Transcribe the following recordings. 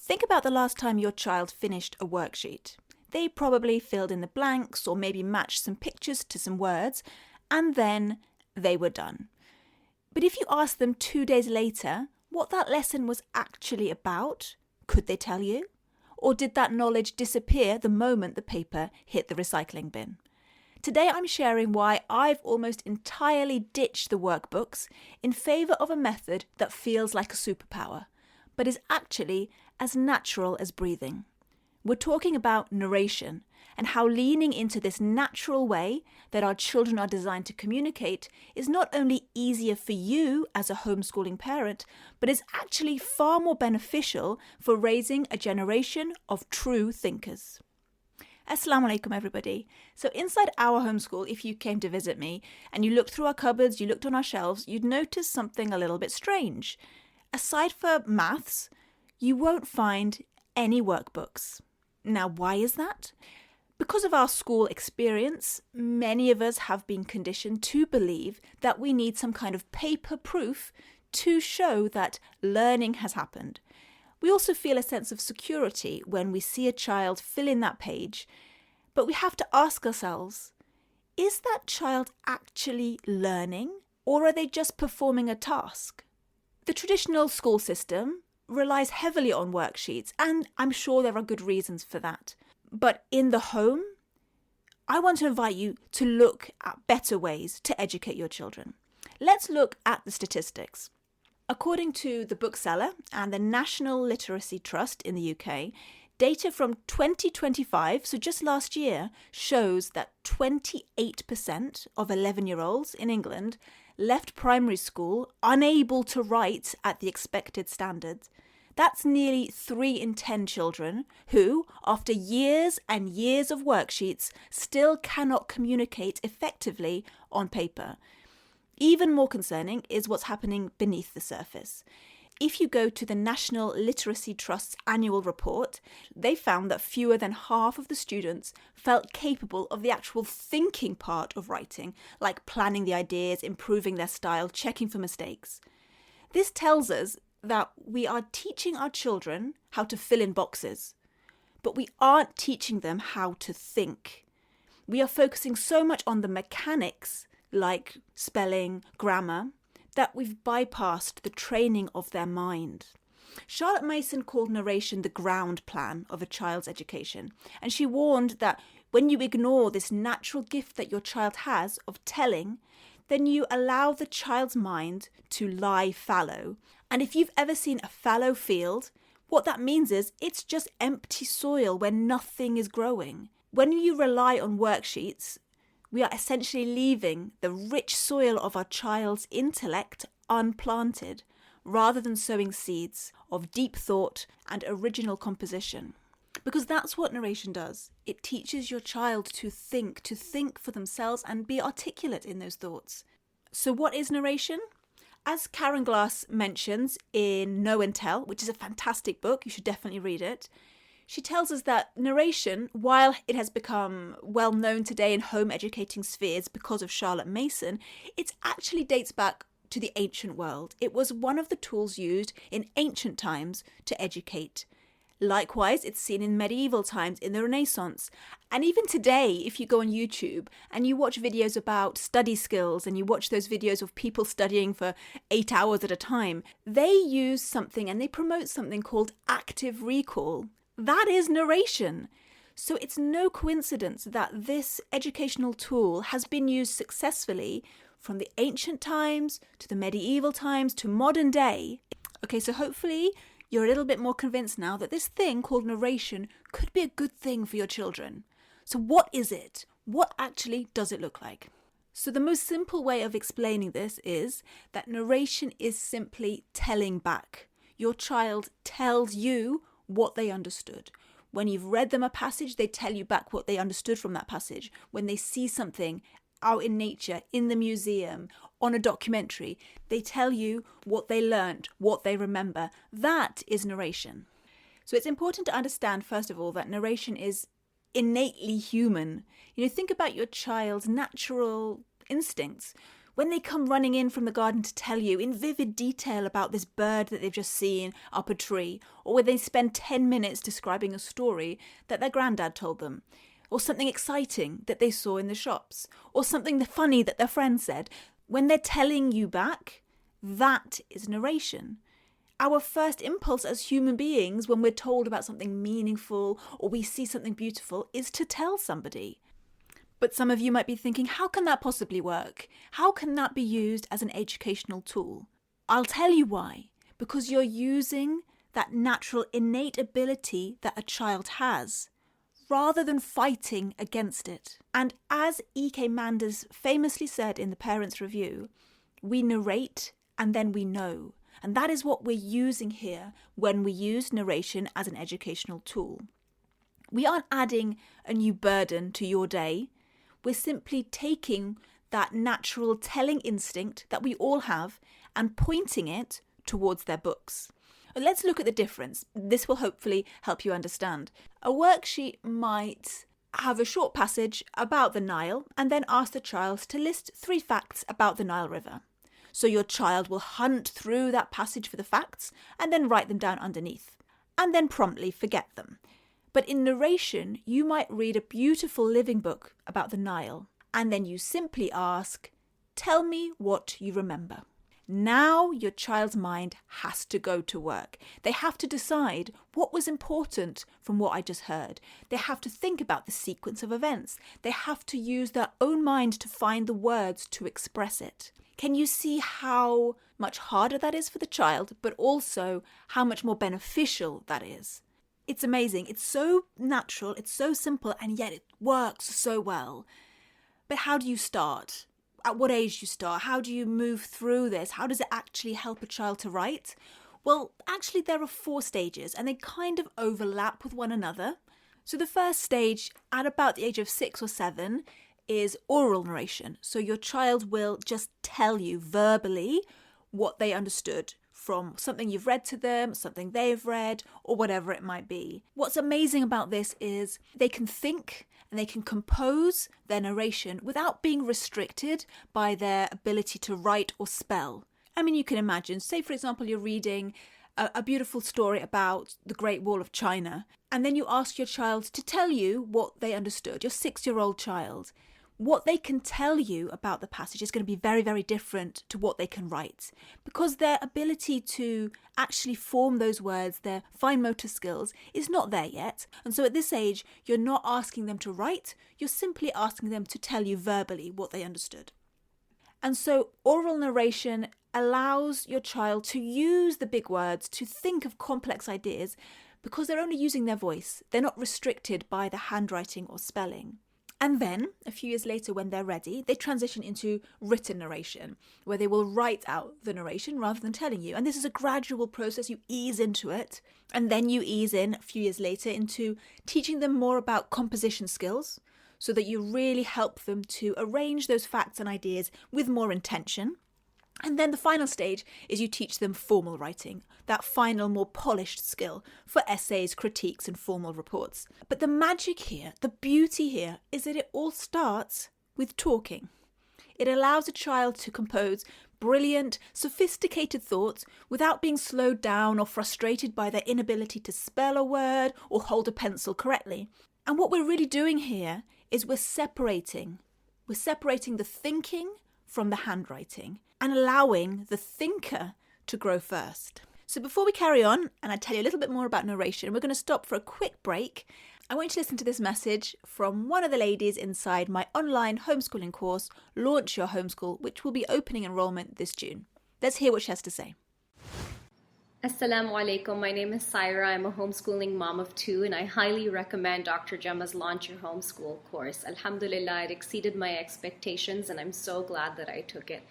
Think about the last time your child finished a worksheet. They probably filled in the blanks or maybe matched some pictures to some words, and then they were done. But if you ask them 2 days later what that lesson was actually about, could they tell you? Or did that knowledge disappear the moment the paper hit the recycling bin? Today I'm sharing why I've almost entirely ditched the workbooks in favour of a method that feels like a superpower, but is actually as natural as breathing. We're talking about narration and how leaning into this natural way that our children are designed to communicate is not only easier for you as a homeschooling parent, but is actually far more beneficial for raising a generation of true thinkers. Assalamu alaikum everybody. So inside our homeschool, if you came to visit me and you looked through our cupboards, you looked on our shelves, you'd notice something a little bit strange. Aside for maths, you won't find any workbooks. Now, why is that? Because of our school experience, many of us have been conditioned to believe that we need some kind of paper proof to show that learning has happened. We also feel a sense of security when we see a child fill in that page, but we have to ask ourselves, is that child actually learning, or are they just performing a task? The traditional school system relies heavily on worksheets, and I'm sure there are good reasons for that. But in the home, I want to invite you to look at better ways to educate your children. Let's look at the statistics. According to the bookseller and the National Literacy Trust in the UK, data from 2025, so just last year, shows that 28% of 11-year-olds in England left primary school unable to write at the expected standards. That's nearly 3 in 10 children who, after years and years of worksheets, still cannot communicate effectively on paper. Even more concerning is what's happening beneath the surface. If you go to the National Literacy Trust's annual report, they found that fewer than half of the students felt capable of the actual thinking part of writing, like planning the ideas, improving their style, checking for mistakes. This tells us that we are teaching our children how to fill in boxes, but we aren't teaching them how to think. We are focusing so much on the mechanics, like spelling, grammar, that we've bypassed the training of their mind. Charlotte Mason called narration the ground plan of a child's education, and she warned that when you ignore this natural gift that your child has of telling, then you allow the child's mind to lie fallow. And if you've ever seen a fallow field, what that means is it's just empty soil where nothing is growing. When you rely on worksheets, we are essentially leaving the rich soil of our child's intellect unplanted, rather than sowing seeds of deep thought and original composition. Because that's what narration does. It teaches your child to think for themselves and be articulate in those thoughts. So what is narration? As Karen Glass mentions in Know and Tell, which is a fantastic book, you should definitely read it, she tells us that narration, while it has become well known today in home educating spheres because of Charlotte Mason, it actually dates back to the ancient world. It was one of the tools used in ancient times to educate. Likewise, it's seen in medieval times, in the Renaissance. And even today, if you go on YouTube and you watch videos about study skills and you watch those videos of people studying for 8 hours at a time, they use something and they promote something called active recall. That is narration. So it's no coincidence that this educational tool has been used successfully from the ancient times to the medieval times to modern day. Okay, so hopefully you're a little bit more convinced now that this thing called narration could be a good thing for your children. So what is it? What actually does it look like? So the most simple way of explaining this is that narration is simply telling back. Your child tells you what they understood. When you've read them a passage, they tell you back what they understood from that passage. When they see something out in nature, in the museum, on a documentary, they tell you what they learned, what they remember. That is narration. So it's important to understand, first of all, that narration is innately human. Think about your child's natural instincts. When they come running in from the garden to tell you in vivid detail about this bird that they've just seen up a tree, or when they spend 10 minutes describing a story that their granddad told them, or something exciting that they saw in the shops, or something funny that their friend said, when they're telling you back, that is narration. Our first impulse as human beings when we're told about something meaningful or we see something beautiful is to tell somebody. But some of you might be thinking, how can that possibly work? How can that be used as an educational tool? I'll tell you why. Because you're using that natural innate ability that a child has, rather than fighting against it. And as E.K. Manders famously said in the Parents' Review, we narrate and then we know. And that is what we're using here when we use narration as an educational tool. We aren't adding a new burden to your day. We're simply taking that natural telling instinct that we all have and pointing it towards their books. Let's look at the difference. This will hopefully help you understand. A worksheet might have a short passage about the Nile and then ask the child to list 3 facts about the Nile River. So your child will hunt through that passage for the facts and then write them down underneath, and then promptly forget them. But in narration, you might read a beautiful living book about the Nile, and then you simply ask, tell me what you remember. Now your child's mind has to go to work. They have to decide what was important from what I just heard. They have to think about the sequence of events. They have to use their own mind to find the words to express it. Can you see how much harder that is for the child, but also how much more beneficial that is? It's amazing. It's so natural, it's so simple, and yet it works so well. But how do you start? At what age do you start? How do you move through this? How does it actually help a child to write? Well, actually there are 4 stages and they kind of overlap with one another. So the first stage, at about the age of 6 or 7, is oral narration. So your child will just tell you verbally what they understood from something you've read to them, something they've read, or whatever it might be. What's amazing about this is they can think and they can compose their narration without being restricted by their ability to write or spell. I mean, you can imagine, say for example, you're reading a beautiful story about the Great Wall of China, and then you ask your child to tell you what they understood, your 6-year-old child. What they can tell you about the passage is going to be very, very different to what they can write, because their ability to actually form those words, their fine motor skills, is not there yet. And so at this age, you're not asking them to write, you're simply asking them to tell you verbally what they understood. And so oral narration allows your child to use the big words, to think of complex ideas, because they're only using their voice. They're not restricted by the handwriting or spelling. And then, a few years later when they're ready, they transition into written narration, where they will write out the narration rather than telling you. And this is a gradual process. You ease into it, and then you ease in a few years later into teaching them more about composition skills, so that you really help them to arrange those facts and ideas with more intention. And then the final stage is you teach them formal writing, that final, more polished skill for essays, critiques, and formal reports. But the magic here, the beauty here, is that it all starts with talking. It allows a child to compose brilliant, sophisticated thoughts without being slowed down or frustrated by their inability to spell a word or hold a pencil correctly. And what we're really doing here is we're separating the thinking from the handwriting and allowing the thinker to grow first. So before we carry on, and I tell you a little bit more about narration, we're going to stop for a quick break. I want you to listen to this message from one of the ladies inside my online homeschooling course, Launch Your Homeschool, which will be opening enrollment this June. Let's hear what she has to say. Assalamu alaikum. My name is Saira. I'm a homeschooling mom of 2, and I highly recommend Dr. Gemma's Launch Your Homeschool course. Alhamdulillah, it exceeded my expectations, and I'm so glad that I took it.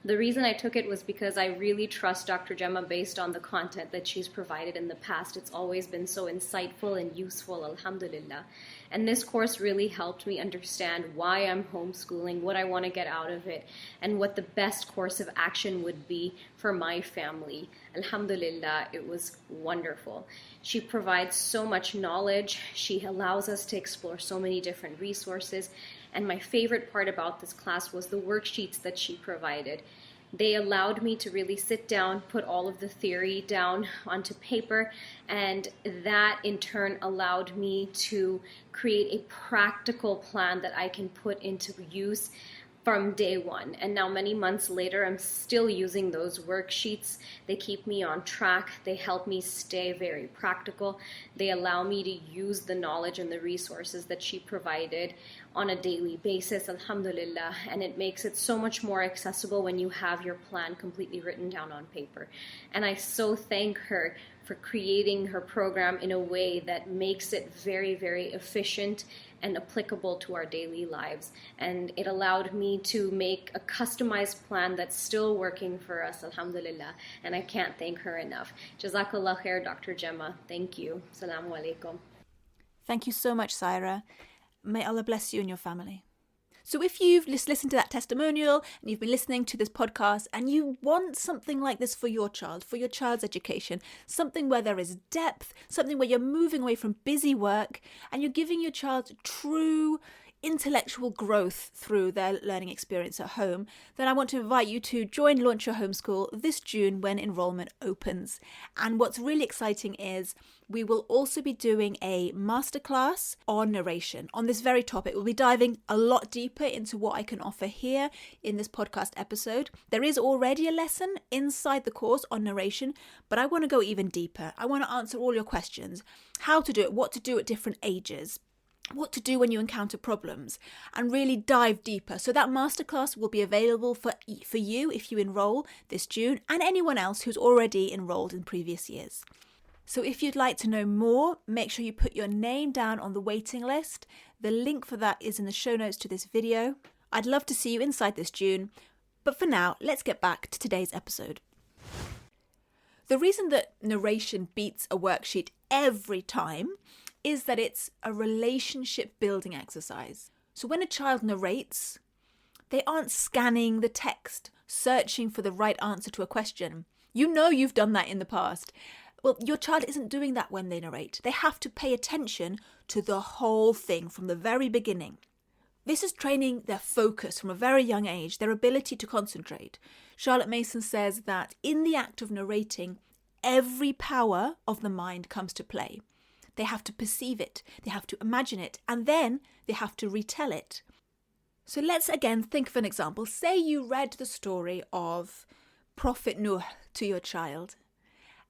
The reason I took it was because I really trust Dr. Gemma based on the content that she's provided in the past. It's always been so insightful and useful, alhamdulillah. And this course really helped me understand why I'm homeschooling, what I want to get out of it, and what the best course of action would be for my family. Alhamdulillah, it was wonderful. She provides so much knowledge. She allows us to explore so many different resources. And my favorite part about this class was the worksheets that she provided. They allowed me to really sit down, put all of the theory down onto paper, and that in turn allowed me to create a practical plan that I can put into use from day one. And now many months later, I'm still using those worksheets. They keep me on track. They help me stay very practical. They allow me to use the knowledge and the resources that she provided on a daily basis, alhamdulillah. And it makes it so much more accessible when you have your plan completely written down on paper. And I so thank her for creating her program in a way that makes it very, very efficient and applicable to our daily lives. And it allowed me to make a customized plan that's still working for us, alhamdulillah. And I can't thank her enough. Jazakallah khair, Dr. Gemma. Thank you. Assalamu alaikum. Thank you so much, Saira. May Allah bless you and your family. So if you've listened to that testimonial and you've been listening to this podcast and you want something like this for your child, for your child's education, something where there is depth, something where you're moving away from busy work and you're giving your child true intellectual growth through their learning experience at home, then I want to invite you to join Launch Your Homeschool this June when enrollment opens. And what's really exciting is we will also be doing a masterclass on narration on this very topic. We'll be diving a lot deeper into what I can offer here in this podcast episode. There is already a lesson inside the course on narration, but I want to go even deeper. I want to answer all your questions, how to do it, what to do at different ages, what to do when you encounter problems, and really dive deeper. So that masterclass will be available for you if you enroll this June and anyone else who's already enrolled in previous years. So if you'd like to know more, make sure you put your name down on the waiting list. The link for that is in the show notes to this video. I'd love to see you inside this June. But for now, let's get back to today's episode. The reason that narration beats a worksheet every time is that it's a relationship building exercise. So when a child narrates, they aren't scanning the text, searching for the right answer to a question. You know you've done that in the past. Well, your child isn't doing that when they narrate. They have to pay attention to the whole thing from the very beginning. This is training their focus from a very young age, their ability to concentrate. Charlotte Mason says that in the act of narrating, every power of the mind comes to play. They have to perceive it, they have to imagine it, and then they have to retell it. So let's again think of an example. Say you read the story of Prophet Nuh to your child,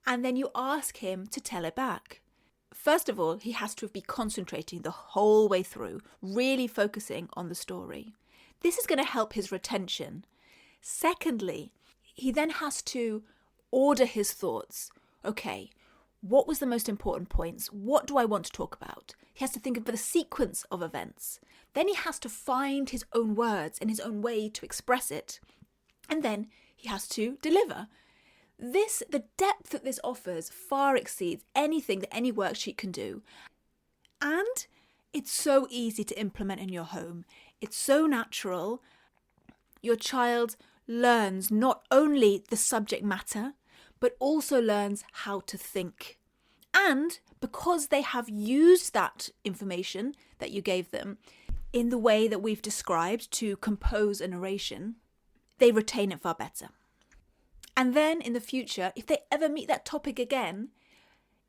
and then you ask him to tell it back. First of all, he has to be concentrating the whole way through, really focusing on the story. This is going to help his retention. Secondly, he then has to order his thoughts. Okay, what was the most important points? What do I want to talk about? He has to think of the sequence of events. Then he has to find his own words and his own way to express it. And then he has to deliver. The depth that this offers far exceeds anything that any worksheet can do. And it's so easy to implement in your home. It's so natural. Your child learns not only the subject matter, but also learns how to think. And because they have used that information that you gave them in the way that we've described to compose a narration, they retain it far better. And then in the future, if they ever meet that topic again,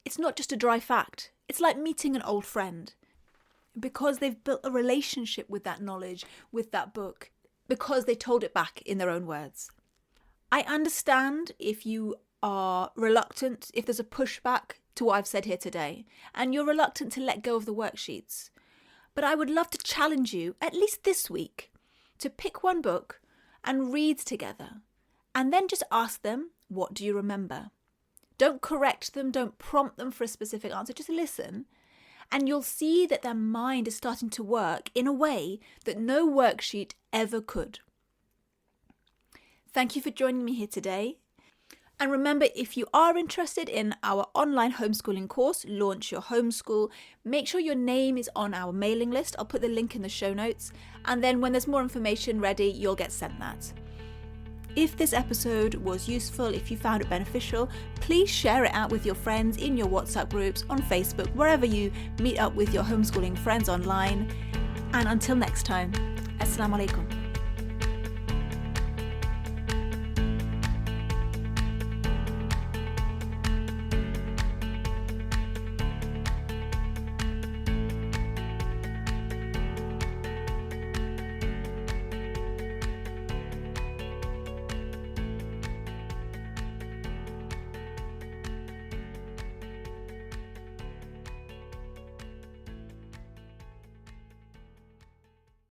it's not just a dry fact. It's like meeting an old friend. Because they've built a relationship with that knowledge, with that book, because they told it back in their own words. I understand if you are reluctant, if there's a pushback to what I've said here today, and you're reluctant to let go of the worksheets. But I would love to challenge you, at least this week, to pick one book and read together, and then just ask them, what do you remember? Don't correct them, don't prompt them for a specific answer, just listen, and you'll see that their mind is starting to work in a way that no worksheet ever could. Thank you for joining me here today. And remember, if you are interested in our online homeschooling course, Launch Your Homeschool, make sure your name is on our mailing list. I'll put the link in the show notes. And then when there's more information ready, you'll get sent that. If this episode was useful, if you found it beneficial, please share it out with your friends in your WhatsApp groups, on Facebook, wherever you meet up with your homeschooling friends online. And until next time, Assalamu alaikum.